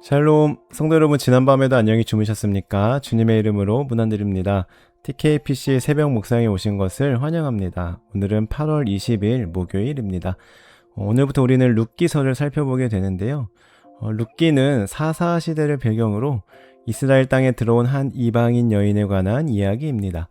샬롬, 성도 여러분, 지난밤에도 안녕히 주무셨습니까? 주님의 이름으로 문안드립니다. TKPC 새벽 묵상에 오신 것을 환영합니다. 오늘은 8월 20일 목요일입니다. 오늘부터 우리는 룻기서를 살펴보게 되는데요. 룻기는 사사 시대를 배경으로 이스라엘 땅에 들어온 한 이방인 여인에 관한 이야기입니다.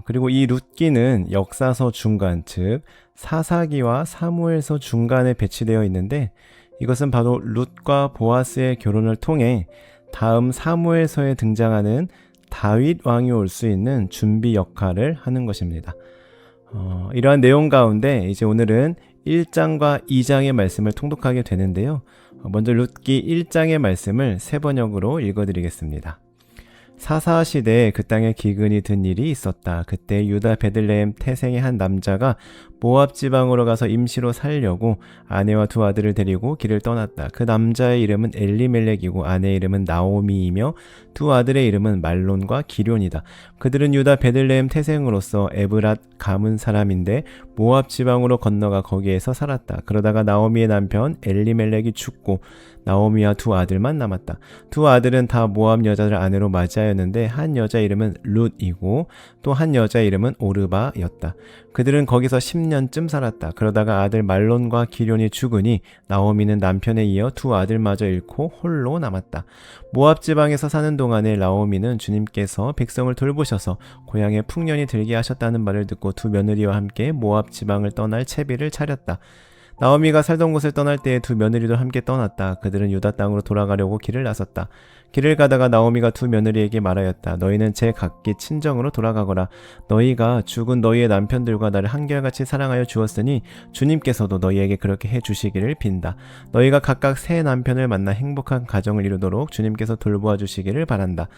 그리고 이 룻기는 역사서 중간, 즉 사사기와 사무엘서 중간에 배치되어 있는데, 이것은 바로 룻과 보아스의 결혼을 통해 다음 사무엘서에 등장하는 다윗 왕이 올 수 있는 준비 역할을 하는 것입니다. 이러한 내용 가운데 이제 오늘은 1장과 2장의 말씀을 통독하게 되는데요. 먼저 룻기 1장의 말씀을 세 번역으로 읽어드리겠습니다. 사사 시대에 그 땅에 기근이 든 일이 있었다. 그때 유다 베들레헴 태생의 한 남자가 모압 지방으로 가서 임시로 살려고 아내와 두 아들을 데리고 길을 떠났다. 그 남자의 이름은 엘리멜렉이고 아내의 이름은 나오미이며 두 아들의 이름은 말론과 기럨이다. 그들은 유다 베들레헴 태생으로서 에브랏 가문 사람인데 모압 지방으로 건너가 거기에서 살았다. 그러다가 나오미의 남편 엘리멜렉이 죽고 나오미와 두 아들만 남았다. 두 아들은 다 모압 여자를 아내로 맞이하였는데 한 여자 이름은 룻이고 또 한 여자 이름은 오르바였다. 그들은 거기서 10년쯤 살았다. 그러다가 아들 말론과 기럨이 죽으니 나오미는 남편에 이어 두 아들마저 잃고 홀로 남았다. 모압 지방에서 사는 동안에 나오미는 주님께서 백성을 돌보셔서 고향에 풍년이 들게 하셨다는 말을 듣고 두 며느리와 함께 모압 지방을 떠날 채비를 차렸다. 나오미가 살던 곳을 떠날 때에 두 며느리도 함께 떠났다. 그들은 유다 땅으로 돌아가려고 길을 나섰다. 길을 가다가 나오미가 두 며느리에게 말하였다. 너희는 제 각기 친정으로 돌아가거라. 너희가 죽은 너희의 남편들과 나를 한결같이 사랑하여 주었으니 주님께서도 너희에게 그렇게 해주시기를 빈다. 너희가 각각 새 남편을 만나 행복한 가정을 이루도록 주님께서 돌보아 주시기를 바란다.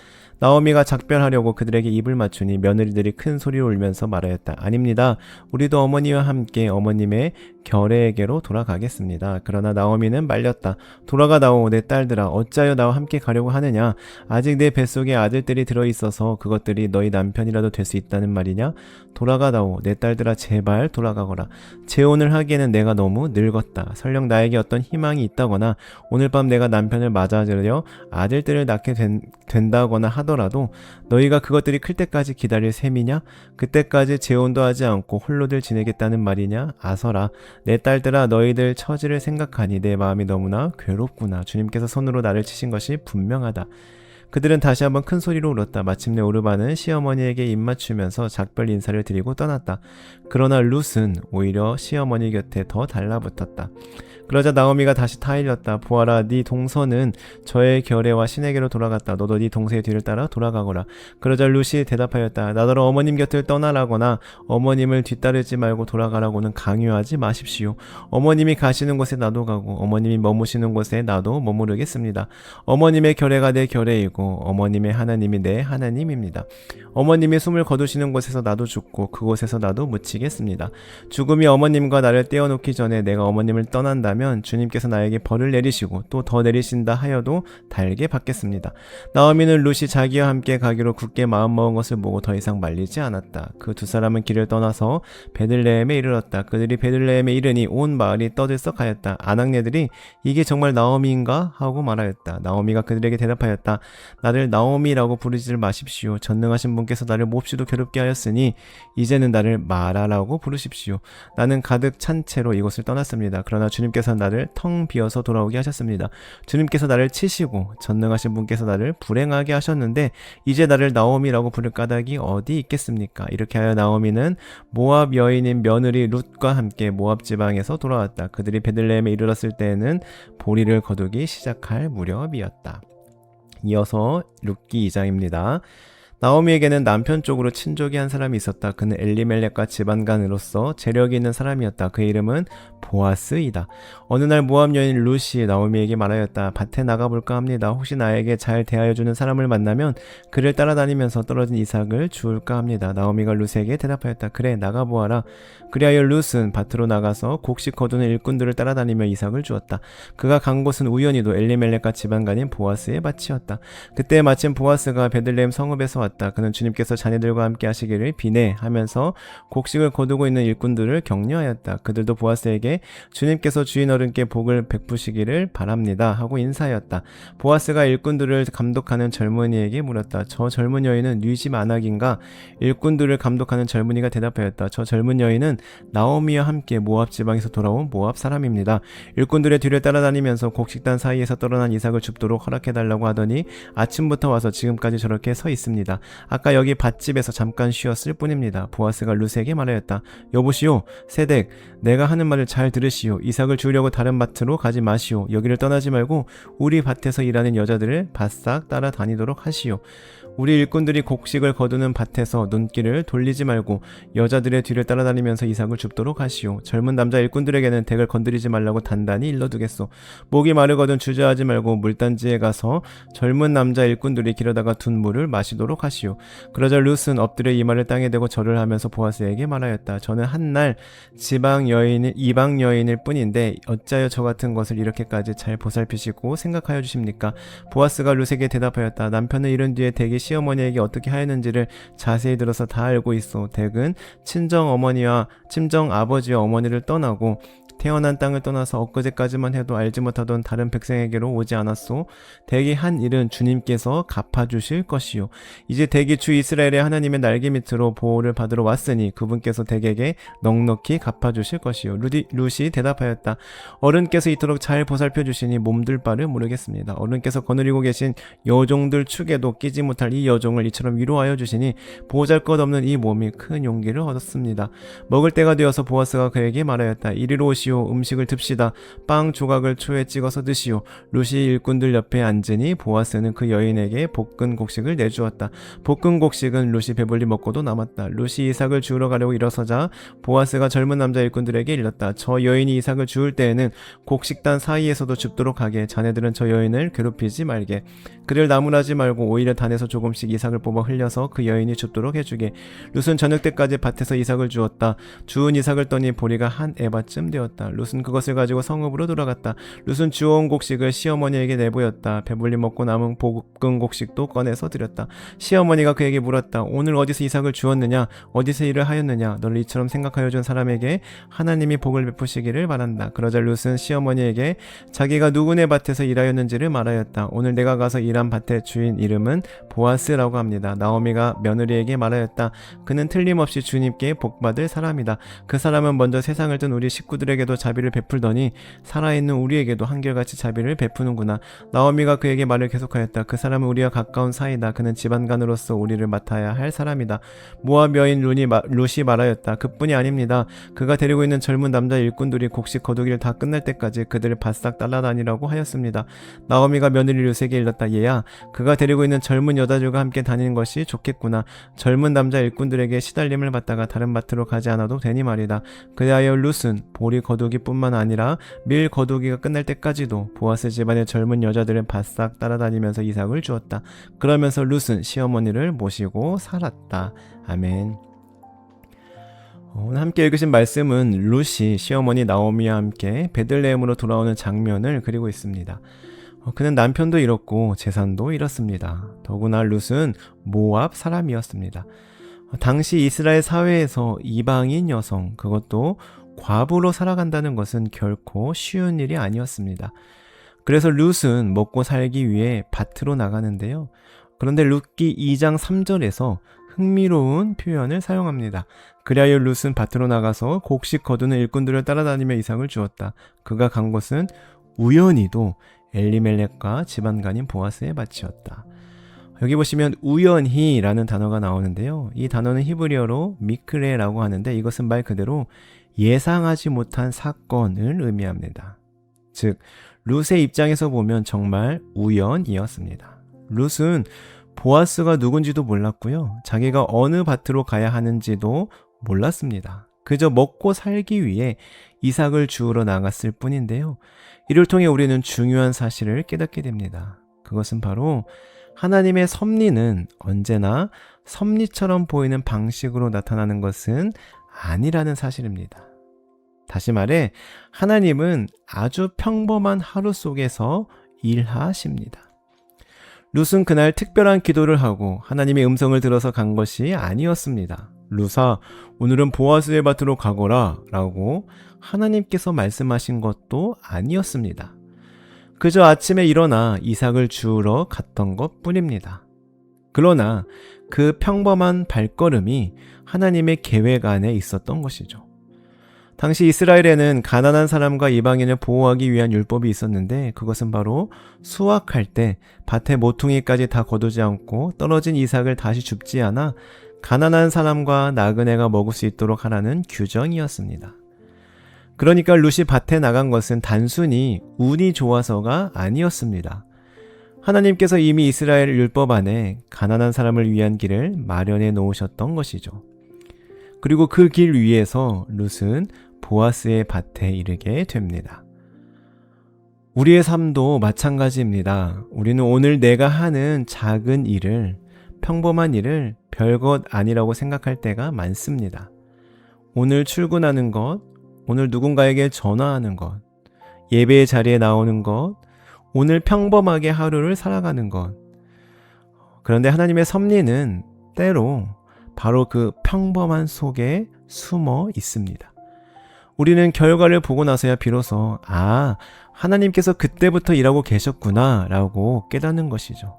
나오미가 작별하려고 그들에게 입을 맞추니 며느리들이 큰 소리로 울면서 말하였다. 아닙니다. 우리도 어머니와 함께 어머님의 결애에게로 돌아가겠습니다. 그러나 나오미는 말렸다. 돌아가다오 내 딸들아, 어찌하여 나와 함께 가려고 하느냐? 아직 내 뱃속에 아들들이 들어있어서 그것들이 너희 남편이라도 될 수 있다는 말이냐? 돌아가다오 내 딸들아, 제발 돌아가거라. 재혼을 하기에는 내가 너무 늙었다. 설령 나에게 어떤 희망이 있다거나 오늘 밤 내가 남편을 맞아들여 아들들을 낳게 된다거나 하더라도 너희가 그것들이 클 때까지 기다릴 셈이냐? 그때까지 재혼도 하지 않고 홀로들 지내겠다는 말이냐? 아서라 내 딸들아, 너희들 처지를 생각하니 내 마음이 너무나 괴롭구나. 주님께서 손으로 나를 치신 것이 분명하다. 그들은 다시 한번 큰 소리로 울었다. 마침내 오르바는 시어머니에게 입맞추면서 작별 인사를 드리고 떠났다. 그러나 룻은 오히려 시어머니 곁에 더 달라붙었다. 그러자 나오미가 다시 타일렀다. 보아라, 네 동서는 저의 결애와 신에게로 돌아갔다. 너도 네 동생의 뒤를 따라 돌아가거라. 그러자 룻이 대답하였다. 나더러 어머님 곁을 떠나라거나 어머님을 뒤따르지 말고 돌아가라고는 강요하지 마십시오. 어머님이 가시는 곳에 나도 가고 어머님이 머무시는 곳에 나도 머무르겠습니다. 어머님의 결애가 내 결애이고 어머님의 하나님이 내 하나님입니다. 어머님이 숨을 거두시는 곳에서 나도 죽고 그곳에서 나도 묻히겠습니다. 죽음이 어머님과 나를 떼어놓기 전에 내가 어머님을 떠난다면 주님께서 나에게 벌을 내리시고 또 더 내리신다 하여도 달게 받겠습니다. 나오미는 룻이 자기와 함께 가기로 굳게 마음먹은 것을 보고 더 이상 말리지 않았다. 그 두 사람은 길을 떠나서 베들레헴에 이르렀다. 그들이 베들레헴에 이르니 온 마을이 떠들썩하였다. 아낙네들이 이게 정말 나오미인가? 하고 말하였다. 나오미가 그들에게 대답하였다. 나를 나오미라고 부르지를 마십시오. 전능하신 분께서 나를 몹시도 괴롭게 하였으니 이제는 나를 마라라고 부르십시오. 나는 가득 찬 채로 이곳을 떠났습니다. 그러나 주님께서 나를 텅 비어서 돌아오게 하셨습니다. 주님께서 나를 치시고 전능하신 분께서 나를 불행하게 하셨는데 이제 나를 나오미라고 부를 까닭이 어디 있겠습니까? 이렇게 하여 나오미는 모압 여인인 며느리 룻과 함께 모압 지방에서 돌아왔다. 그들이 베들레헴에 이르렀을 때에는 보리를 거두기 시작할 무렵이었다. 이어서 룻기 2장입니다. 나오미에게는 남편 쪽으로 친족이 한 사람이 있었다. 그는 엘리멜렉과 집안간으로서 재력이 있는 사람이었다. 그의 이름은 보아스이다. 어느 날 모압 여인 룻이 나오미에게 말하였다. 밭에 나가볼까 합니다. 혹시 나에게 잘 대하여주는 사람을 만나면 그를 따라다니면서 떨어진 이삭을 주울까 합니다. 나오미가 룻에게 대답하였다. 그래, 나가보아라. 그리하여 룻은 밭으로 나가서 곡식 거두는 일꾼들을 따라다니며 이삭을 주었다. 그가 간 곳은 우연히도 엘리멜렉과 집안간인 보아스의 밭이었다. 그때 마침 보아스가 베들레헴 성읍에서 왔다. 그는 주님께서 자네들과 함께 하시기를 비네 하면서 곡식을 거두고 있는 일꾼들을 격려하였다. 그들도 보아스에게 주님께서 주인 어른께 복을 베푸시기를 바랍니다 하고 인사하였다. 보아스가 일꾼들을 감독하는 젊은이에게 물었다. 저 젊은 여인은 네 집 아낙인가? 일꾼들을 감독하는 젊은이가 대답하였다. 저 젊은 여인은 나오미와 함께 모압 지방에서 돌아온 모압 사람입니다. 일꾼들의 뒤를 따라다니면서 곡식단 사이에서 떨어난 이삭을 줍도록 허락해달라고 하더니 아침부터 와서 지금까지 저렇게 서 있습니다. 아까 여기 밭집에서 잠깐 쉬었을 뿐입니다. 보아스가 루스에게 말하였다. 여보시오, 세덱, 내가 하는 말을 잘 들으시오. 이삭을 주려고 다른 밭으로 가지 마시오. 여기를 떠나지 말고 우리 밭에서 일하는 여자들을 바싹 따라다니도록 하시오. 우리 일꾼들이 곡식을 거두는 밭에서 눈길을 돌리지 말고 여자들의 뒤를 따라다니면서 이삭을 줍도록 하시오. 젊은 남자 일꾼들에게는 덱을 건드리지 말라고 단단히 일러두겠소. 목이 마르거든 주저하지 말고 물단지에 가서 젊은 남자 일꾼들이 길어다가 둔 물을 마시도록 하시오. 그러자 룻은 엎드려 이마를 땅에 대고 절을 하면서 보아스에게 말하였다. 저는 한날 이방 여인일 뿐인데 어찌하여 저 같은 것을 이렇게까지 잘 보살피시고 생각하여 주십니까? 보아스가 룻에게 대답하였다. 남편을 잃은 뒤에 덱이 시어머니에게 어떻게 하였는지를 자세히 들어서 다 알고 있어. 덱은 친정 아버지와 어머니를 떠나고 태어난 땅을 떠나서 엊그제까지만 해도 알지 못하던 다른 백성에게로 오지 않았소. 덱이 한 일은 주님께서 갚아주실 것이요. 이제 덱이 주 이스라엘의 하나님의 날개 밑으로 보호를 받으러 왔으니 그분께서 덱에게 넉넉히 갚아주실 것이요. 룻이 대답하였다. 어른께서 이토록 잘 보살펴 주시니 몸둘 바를 모르겠습니다. 어른께서 거느리고 계신 여종들 축에도 끼지 못할 이 여종을 이처럼 위로하여 주시니 보잘것없는 이 몸이 큰 용기를 얻었습니다. 먹을 때가 되어서 보아스가 그에게 말하였다. 이리로 오시오. 음식을 듭시다. 빵 조각을 초에 찍어서 드시오. 룻이 일꾼들 옆에 앉으니 보아스는 그 여인에게 볶은 곡식을 내주었다. 볶은 곡식은 룻이 배불리 먹고도 남았다. 룻이 이삭을 주우러 가려고 일어서자 보아스가 젊은 남자 일꾼들에게 일렀다. 저 여인이 이삭을 주울 때에는 곡식단 사이에서도 줍도록 하게. 자네들은 저 여인을 괴롭히지 말게. 그를 나무라지 말고 오히려 단에서 조금씩 이삭을 뽑아 흘려서 그 여인이 줍도록 해주게. 룻은 저녁 때까지 밭에서 이삭을 주었다. 주운 이삭을 떠니 보리가 한 에바쯤 되었다. 룻은 그것을 가지고 성읍으로 돌아갔다. 룻은 주워온 곡식을 시어머니에게 내보였다. 배불리 먹고 남은 볶은 곡식도 꺼내서 드렸다. 시어머니가 그에게 물었다. 오늘 어디서 이삭을 주었느냐? 어디서 일을 하였느냐? 너를 이처럼 생각하여 준 사람에게 하나님이 복을 베푸시기를 바란다. 그러자 룻은 시어머니에게 자기가 누구네 밭에서 일하였는지를 말하였다. 오늘 내가 가서 일한 밭의 주인 이름은 보아스라고 합니다. 나오미가 며느리에게 말하였다. 그는 틀림없이 주님께 복받을 사람이다. 그 사람은 먼저 세상을 뜬 우리 식구들에게도 자비를 베풀더니 살아있는 우리에게도 한결같이 자비를 베푸는구나. 나오미가 그에게 말을 계속하였다. 그 사람은 우리와 가까운 사이다. 그는 집안간으로서 우리를 맡아야 할 사람이다. 모압 여인 룻이 말하였다. 그뿐이 아닙니다. 그가 데리고 있는 젊은 남자 일꾼들이 곡식 거두기를 다 끝날 때까지 그들을 바싹 따라다니라고 하였습니다. 나오미가 며느리 룻에게 일렀다. 얘야, 그가 데리고 있는 젊은 여자들과 함께 다니는 것이 좋겠구나. 젊은 남자 일꾼들에게 시달림을 받다가 다른 밭으로 가지 않아도 되니 말이다. 그리하여 룻은 보리 거두기뿐만 아니라 밀 거두기가 끝날 때까지도 보아스 집안의 젊은 여자들을 바싹 따라다니면서 이삭을 주었다. 그러면서 룻은 시어머니를 모시고 살았다. 아멘. 오늘 함께 읽으신 말씀은 룻이 시어머니 나오미와 함께 베들레헴으로 돌아오는 장면을 그리고 있습니다. 그는 남편도 잃었고 재산도 잃었습니다. 더구나 룻은 모압 사람이었습니다. 당시 이스라엘 사회에서 이방인 여성, 그것도 과부로 살아간다는 것은 결코 쉬운 일이 아니었습니다. 그래서 룻은 먹고 살기 위해 밭으로 나가는데요. 그런데 룻기 2장 3절에서 흥미로운 표현을 사용합니다. 그리하여 룻은 밭으로 나가서 곡식 거두는 일꾼들을 따라다니며 이삭을 주었다. 그가 간 곳은 우연히도 엘리멜렉과 집안간인 보아스의 밭이었다. 여기 보시면 우연히라는 단어가 나오는데요. 이 단어는 히브리어로 미크레라고 하는데 이것은 말 그대로 예상하지 못한 사건을 의미합니다. 즉, 룻의 입장에서 보면 정말 우연이었습니다. 룻은 보아스가 누군지도 몰랐고요. 자기가 어느 밭으로 가야 하는지도 몰랐습니다. 그저 먹고 살기 위해 이삭을 주우러 나갔을 뿐인데요. 이를 통해 우리는 중요한 사실을 깨닫게 됩니다. 그것은 바로 하나님의 섭리는 언제나 섭리처럼 보이는 방식으로 나타나는 것은 아니라는 사실입니다. 다시 말해, 하나님은 아주 평범한 하루 속에서 일하십니다. 룻은 그날 특별한 기도를 하고 하나님의 음성을 들어서 간 것이 아니었습니다. 룻아, 오늘은 보아스의 밭으로 가거라 라고 하나님께서 말씀하신 것도 아니었습니다. 그저 아침에 일어나 이삭을 주우러 갔던 것 뿐입니다. 그러나 그 평범한 발걸음이 하나님의 계획 안에 있었던 것이죠. 당시 이스라엘에는 가난한 사람과 이방인을 보호하기 위한 율법이 있었는데 그것은 바로 수확할 때 밭의 모퉁이까지 다 거두지 않고 떨어진 이삭을 다시 줍지 않아 가난한 사람과 나그네가 먹을 수 있도록 하라는 규정이었습니다. 그러니까 룻이 밭에 나간 것은 단순히 운이 좋아서가 아니었습니다. 하나님께서 이미 이스라엘 율법 안에 가난한 사람을 위한 길을 마련해 놓으셨던 것이죠. 그리고 그 길 위에서 룻은 보아스의 밭에 이르게 됩니다. 우리의 삶도 마찬가지입니다. 우리는 오늘 내가 하는 작은 일을, 평범한 일을 별것 아니라고 생각할 때가 많습니다. 오늘 출근하는 것, 오늘 누군가에게 전화하는 것, 예배의 자리에 나오는 것, 오늘 평범하게 하루를 살아가는 것. 그런데 하나님의 섭리는 때로 바로 그 평범한 속에 숨어 있습니다. 우리는 결과를 보고 나서야 비로소 하나님께서 그때부터 일하고 계셨구나 라고 깨닫는 것이죠.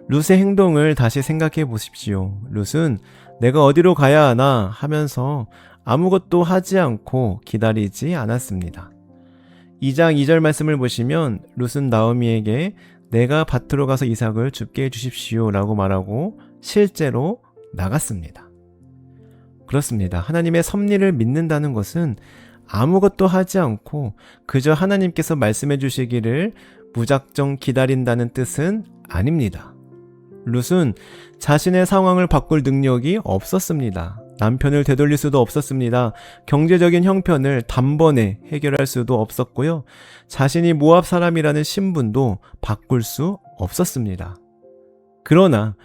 룻의 행동을 다시 생각해 보십시오. 룻은 내가 어디로 가야 하나 하면서 아무것도 하지 않고 기다리지 않았습니다. 2장 2절 말씀을 보시면 룻은 나오미에게 내가 밭으로 가서 이삭을 줍게 해주십시오 라고 말하고 실제로 나갔습니다. 그렇습니다. 하나님의 섭리를 믿는다는 것은 아무것도 하지 않고 그저 하나님께서 말씀해 주시기를 무작정 기다린다는 뜻은 아닙니다. 룻은 자신의 상황을 바꿀 능력이 없었습니다. 남편을 되돌릴 수도 없었습니다. 경제적인 형편을 단번에 해결할 수도 없었고요. 자신이 모압 사람이라는 신분도 바꿀 수 없었습니다. 그러나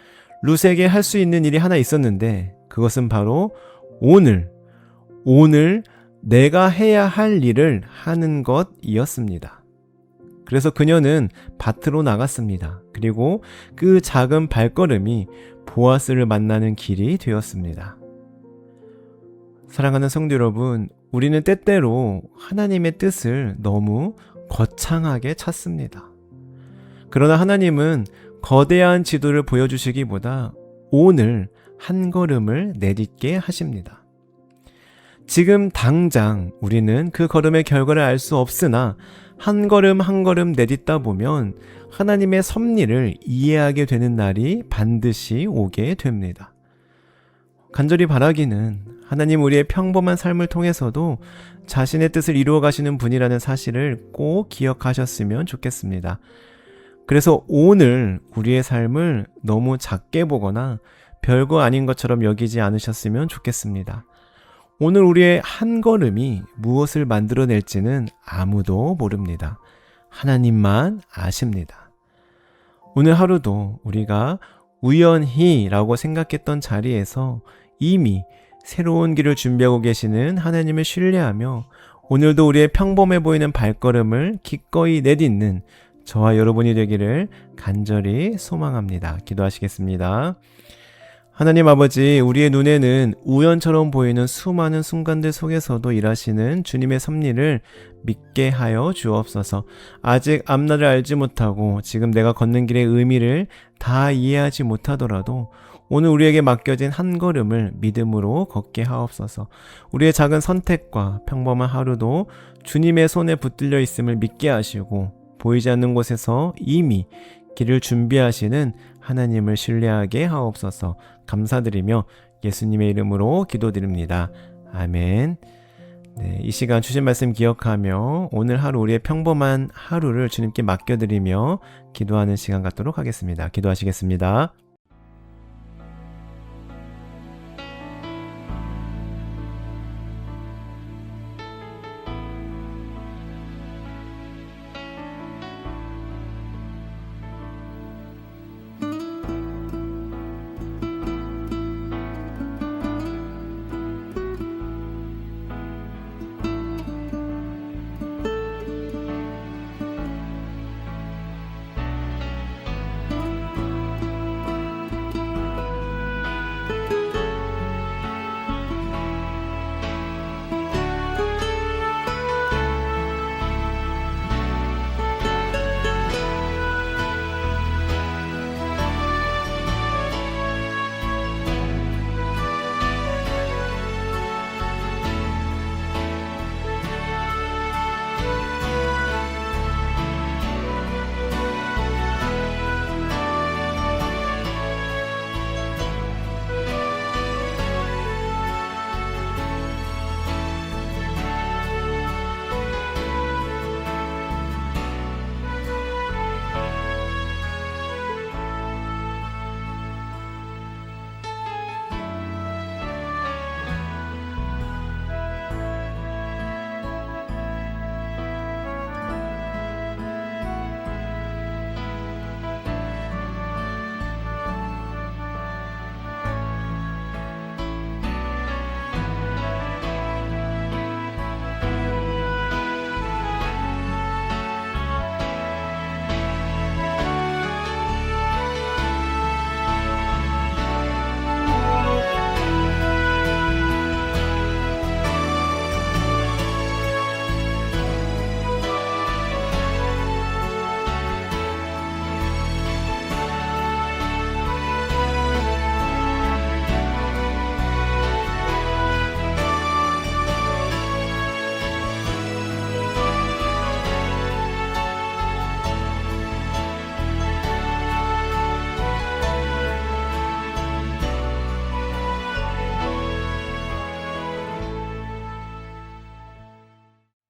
룻에게 할 수 있는 일이 하나 있었는데 그것은 바로 오늘 내가 해야 할 일을 하는 것이었습니다. 그래서 그녀는 밭으로 나갔습니다. 그리고 그 작은 발걸음이 보아스를 만나는 길이 되었습니다. 사랑하는 성도 여러분, 우리는 때때로 하나님의 뜻을 너무 거창하게 찾습니다. 그러나 하나님은 거대한 지도를 보여주시기보다 오늘 한 걸음을 내딛게 하십니다. 지금 당장 우리는 그 걸음의 결과를 알 수 없으나 한 걸음 한 걸음 내딛다 보면 하나님의 섭리를 이해하게 되는 날이 반드시 오게 됩니다. 간절히 바라기는 하나님 우리의 평범한 삶을 통해서도 자신의 뜻을 이루어 가시는 분이라는 사실을 꼭 기억하셨으면 좋겠습니다. 그래서 오늘 우리의 삶을 너무 작게 보거나 별거 아닌 것처럼 여기지 않으셨으면 좋겠습니다. 오늘 우리의 한 걸음이 무엇을 만들어낼지는 아무도 모릅니다. 하나님만 아십니다. 오늘 하루도 우리가 우연히라고 생각했던 자리에서 이미 새로운 길을 준비하고 계시는 하나님을 신뢰하며 오늘도 우리의 평범해 보이는 발걸음을 기꺼이 내딛는 저와 여러분이 되기를 간절히 소망합니다. 기도하시겠습니다. 하나님 아버지, 우리의 눈에는 우연처럼 보이는 수많은 순간들 속에서도 일하시는 주님의 섭리를 믿게 하여 주옵소서. 아직 앞날을 알지 못하고 지금 내가 걷는 길의 의미를 다 이해하지 못하더라도 오늘 우리에게 맡겨진 한 걸음을 믿음으로 걷게 하옵소서. 우리의 작은 선택과 평범한 하루도 주님의 손에 붙들려 있음을 믿게 하시고 보이지 않는 곳에서 이미 길을 준비하시는 하나님을 신뢰하게 하옵소서. 감사드리며 예수님의 이름으로 기도드립니다. 아멘. 네, 이 시간 주신 말씀 기억하며 오늘 하루 우리의 평범한 하루를 주님께 맡겨드리며 기도하는 시간 갖도록 하겠습니다. 기도하시겠습니다.